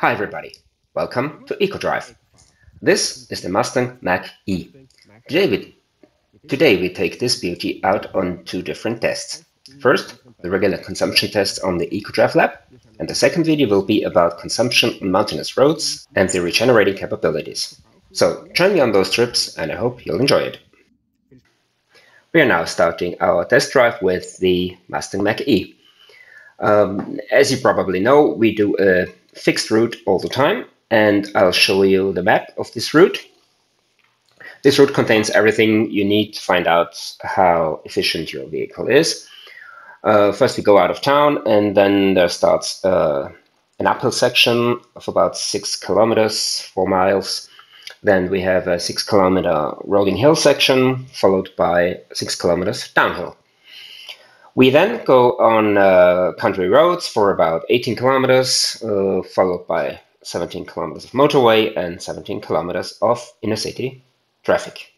Hi everybody, welcome to Ecodrive. This is the Mustang Mach-E. Today we take this beauty out on two different tests. First, the regular consumption test on the Ecodrive lab, and the second video will be about consumption on mountainous roads and the regenerating capabilities. So join me on those trips and I hope you'll enjoy it. We are now starting our test drive with the Mustang Mach-E. As you probably know, we do a fixed route all the time, and I'll show you the map of this route. This route contains everything you need to find out how efficient your vehicle is. First we go out of town, and then there starts an uphill section of about 6 kilometers, 4 miles. Then we have a 6 kilometer rolling hill section, followed by 6 kilometers downhill. We then go on country roads for about 18 kilometers, followed by 17 kilometers of motorway and 17 kilometers of inner city traffic.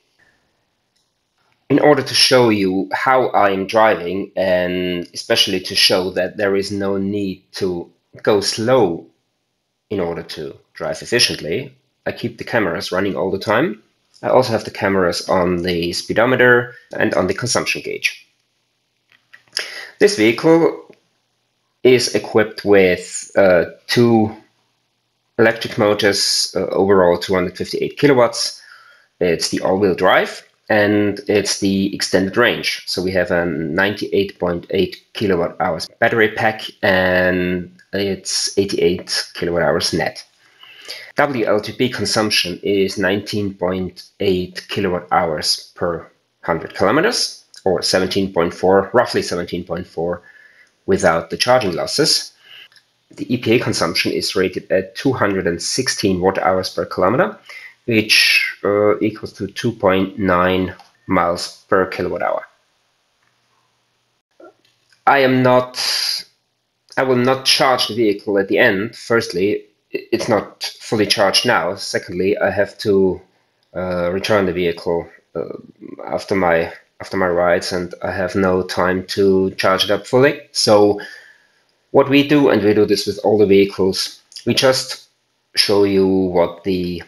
In order to show you how I'm driving, and especially to show that there is no need to go slow in order to drive efficiently, I keep the cameras running all the time. I also have the cameras on the speedometer and on the consumption gauge. This vehicle is equipped with two electric motors, overall 258 kilowatts. It's the all-wheel drive and it's the extended range. So we have a 98.8 kilowatt hours battery pack and it's 88 kilowatt hours net. WLTP consumption is 19.8 kilowatt hours per 100 kilometers. Or 17.4, roughly 17.4 without the charging losses. The EPA consumption is rated at 216 watt hours per kilometer, which equals to 2.9 miles per kilowatt hour. I will not charge the vehicle at the end. Firstly, it's not fully charged now. Secondly, I have to return the vehicle after my rides, and I have no time to charge it up fully. So what we do, and we do this with all the vehicles, we just show you what the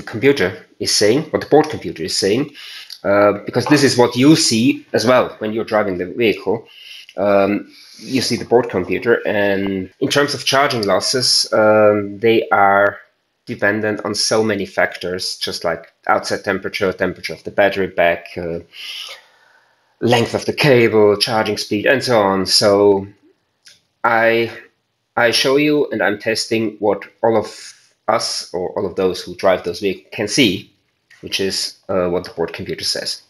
computer is saying, what the board computer is saying, because this is what you see as well when you're driving the vehicle. You see the board computer, and in terms of charging losses, they are dependent on so many factors, just like outside temperature of the battery pack, length of the cable, charging speed, and so on. So I show you, and I'm testing what all of us, or all of those who drive those vehicles, can see, which is what the board computer says.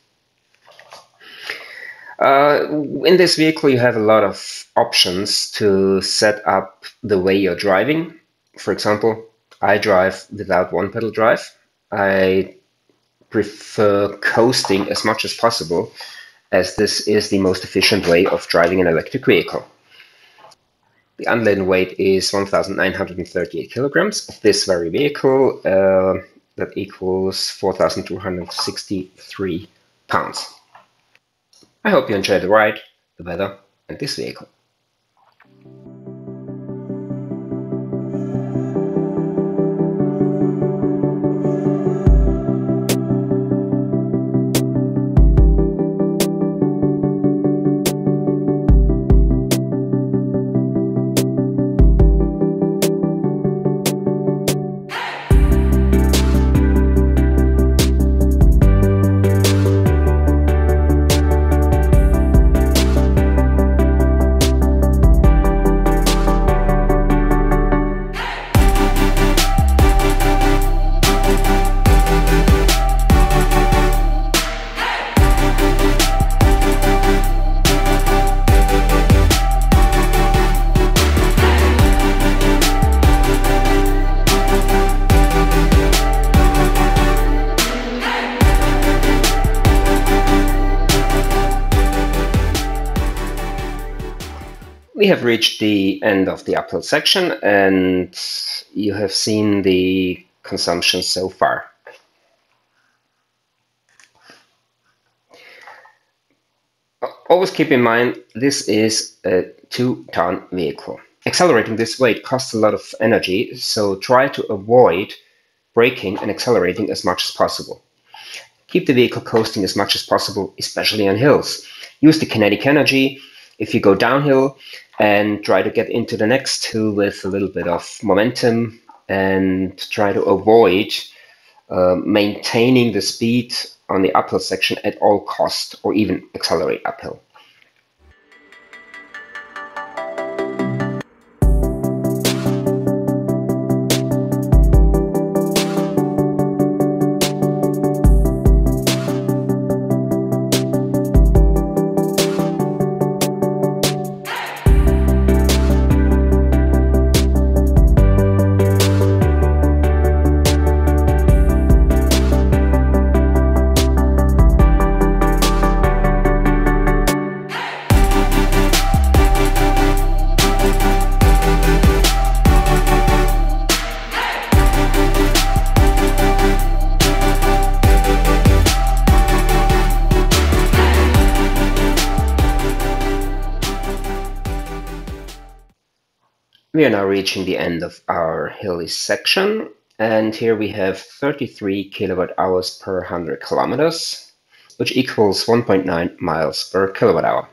In this vehicle you have a lot of options to set up the way you're driving. For example, I drive without one-pedal drive. I prefer coasting as much as possible, as this is the most efficient way of driving an electric vehicle. The unladen weight is 1,938 kilograms of this very vehicle. That equals 4,263 pounds. I hope you enjoy the ride, the weather, and this vehicle. We have reached the end of the uphill section, and you have seen the consumption so far. Always keep in mind, this is a 2-ton vehicle. A Accelerating this way costs a lot of energy, so try to avoid braking and accelerating as much as possible. Keep the vehicle coasting as much as possible, especially on hills. Use the kinetic energy if you go downhill and try to get into the next hill with a little bit of momentum, and try to avoid maintaining the speed on the uphill section at all costs, or even accelerate uphill. We are now reaching the end of our hilly section, and here we have 33 kilowatt hours per 100 kilometers, which equals 1.9 miles per kilowatt hour.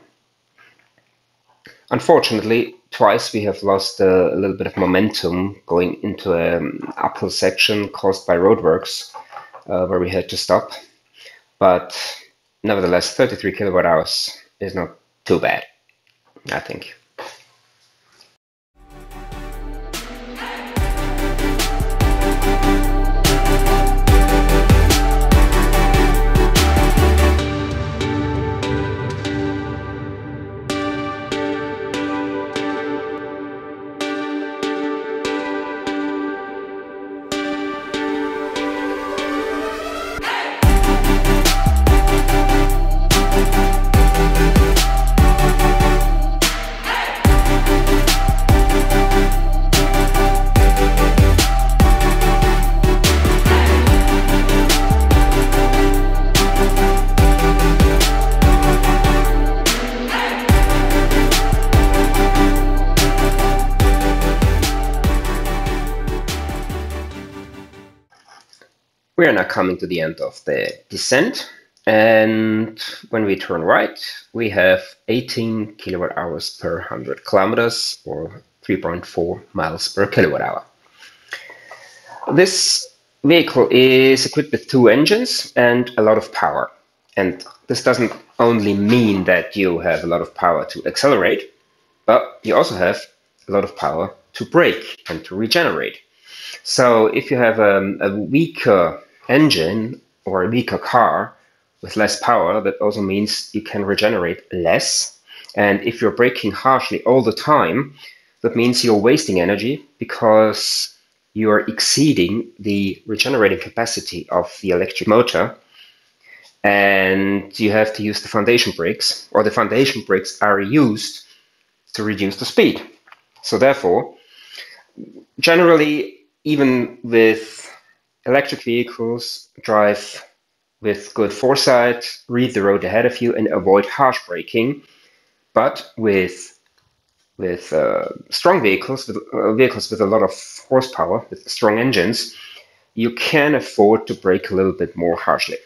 Unfortunately, twice we have lost a little bit of momentum going into an uphill section caused by roadworks, where we had to stop. But nevertheless, 33 kilowatt hours is not too bad, I think. We are now coming to the end of the descent, and when we turn right, we have 18 kilowatt hours per 100 kilometers, or 3.4 miles per kilowatt hour. This vehicle is equipped with 2 engines and a lot of power. And this doesn't only mean that you have a lot of power to accelerate, but you also have a lot of power to brake and to regenerate. So if you have a weaker engine or a weaker car with less power, that also means you can regenerate less. And if you're braking harshly all the time, that means you're wasting energy because you're exceeding the regenerating capacity of the electric motor, and you have to use the foundation brakes, or the foundation brakes are used to reduce the speed. So therefore, generally, even with electric vehicles, drive with good foresight, read the road ahead of you, and avoid harsh braking. But with strong vehicles, vehicles with a lot of horsepower, with strong engines, you can afford to brake a little bit more harshly.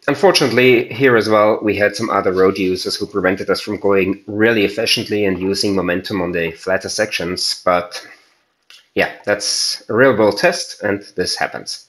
Unfortunately, here as well, we had some other road users who prevented us from going really efficiently and using momentum on the flatter sections. But yeah, that's a real world test, and this happens.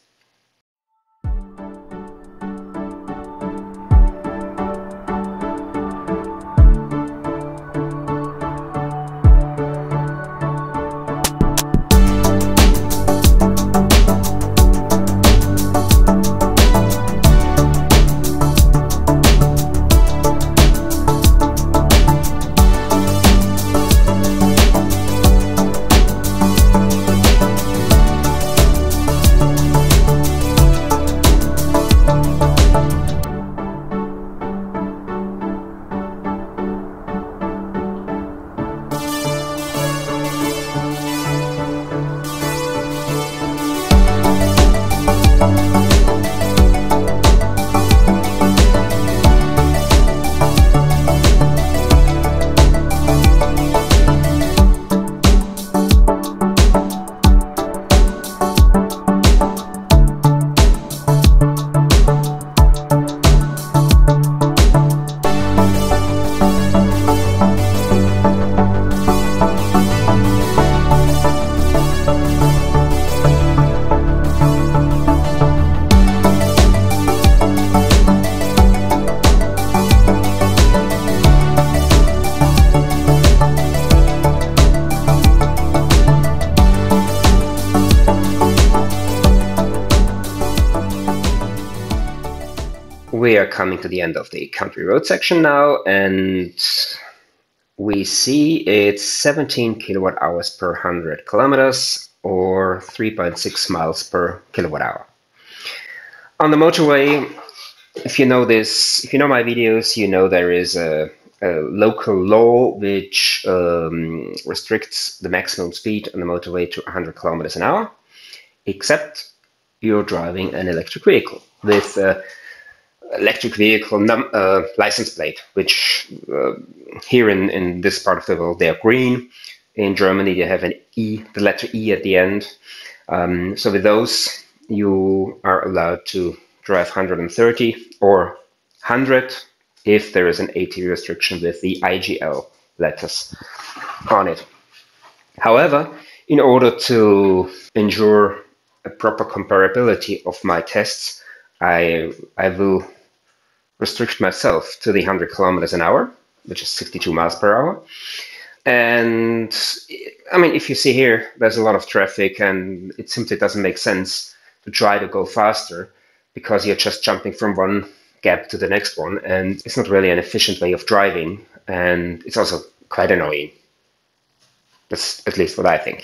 We are coming to the end of the country road section now, and we see it's 17 kilowatt hours per 100 kilometers or 3.6 miles per kilowatt hour. On the motorway, if you know this, if you know my videos, you know there is a local law which restricts the maximum speed on the motorway to 100 kilometers an hour, except you're driving an electric vehicle with electric vehicle license plate, which here in this part of the world they are green. In Germany they have an E, the letter E at the end. So with those you are allowed to drive 130 or 100 if there is an AT restriction with the IGL letters on it. However, in order to ensure a proper comparability of my tests, I will restrict myself to the 100 kilometers an hour, which is 62 miles per hour. And I mean, if you see here, there's a lot of traffic and it simply doesn't make sense to try to go faster because you're just jumping from one gap to the next one, and it's not really an efficient way of driving, and it's also quite annoying. That's at least what I think.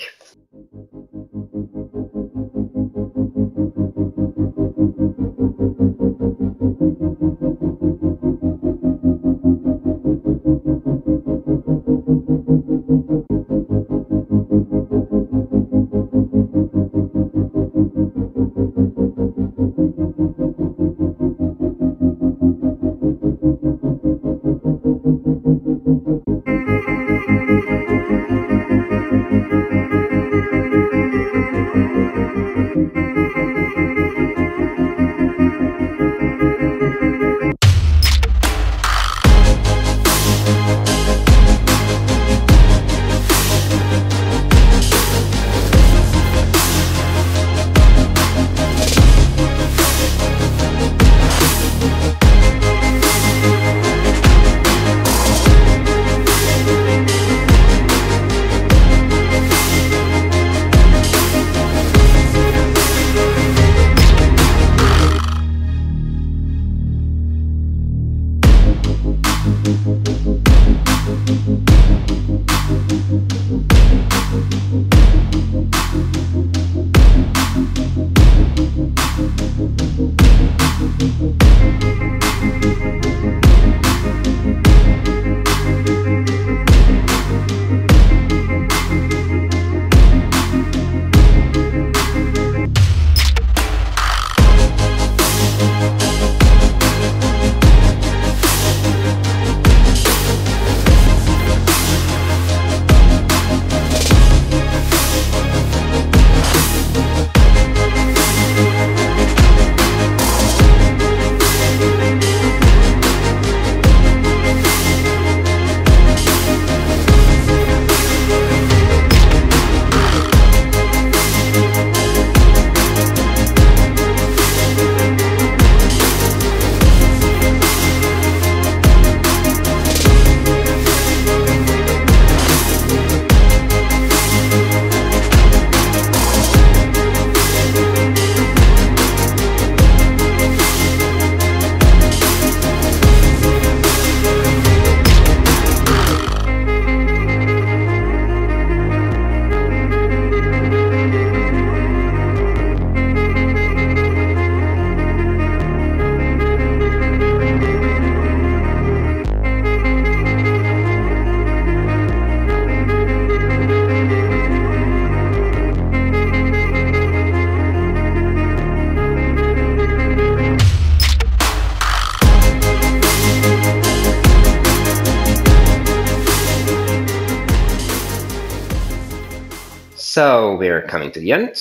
So we're coming to the end.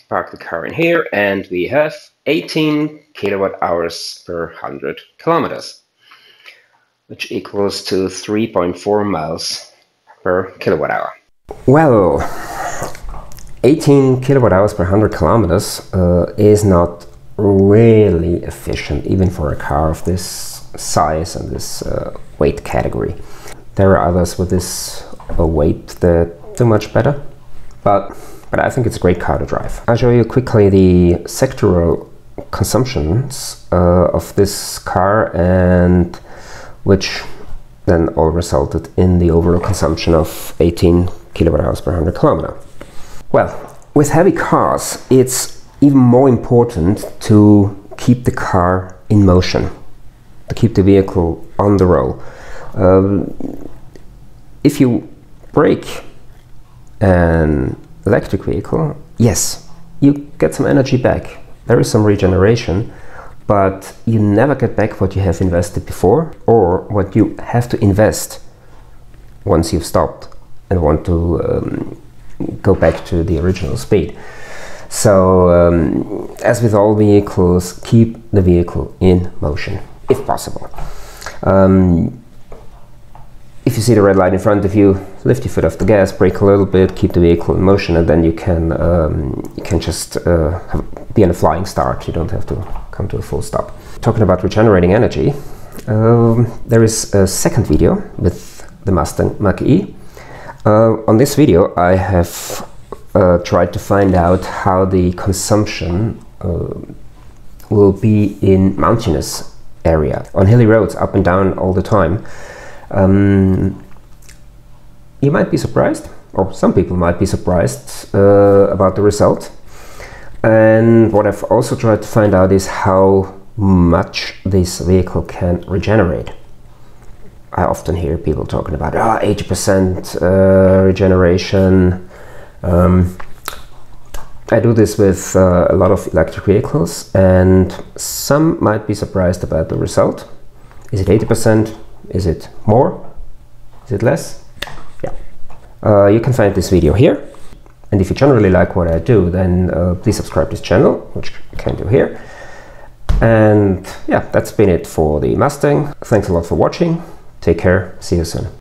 Park the car in here, and we have 18 kilowatt hours per 100 kilometers, which equals to 3.4 miles per kilowatt hour. Well, 18 kilowatt hours per 100 kilometers is not really efficient, even for a car of this size and this weight category. There are others with this weight that do much better, but I think it's a great car to drive. I'll show you quickly the sectoral consumptions of this car, and which then all resulted in the overall consumption of 18 kilowatt hours per 100 kilometer. Well, with heavy cars, it's even more important to keep the car in motion, to keep the vehicle on the roll. If you brake an electric vehicle, yes, you get some energy back. There is some regeneration, but you never get back what you have invested before, or what you have to invest once you've stopped and want to go back to the original speed. So, as with all vehicles, keep the vehicle in motion, if possible. If you see the red light in front of you, lift your foot off the gas, brake a little bit, keep the vehicle in motion, and then you can just be on a flying start. You don't have to come to a full stop. Talking about regenerating energy, there is a second video with the Mustang Mach-E. On this video I have tried to find out how the consumption will be in mountainous area, on hilly roads, up and down all the time. You might be surprised, or some people might be surprised about the result. And what I've also tried to find out is how much this vehicle can regenerate. I often hear people talking about 80% regeneration. I do this with a lot of electric vehicles, and some might be surprised about the result. Is it 80%? Is it more? Is it less? Yeah. You can find this video here. And if you generally like what I do, then please subscribe to this channel, which you can do here. And yeah, that's been it for the Mustang. Thanks a lot for watching. Take care. See you soon.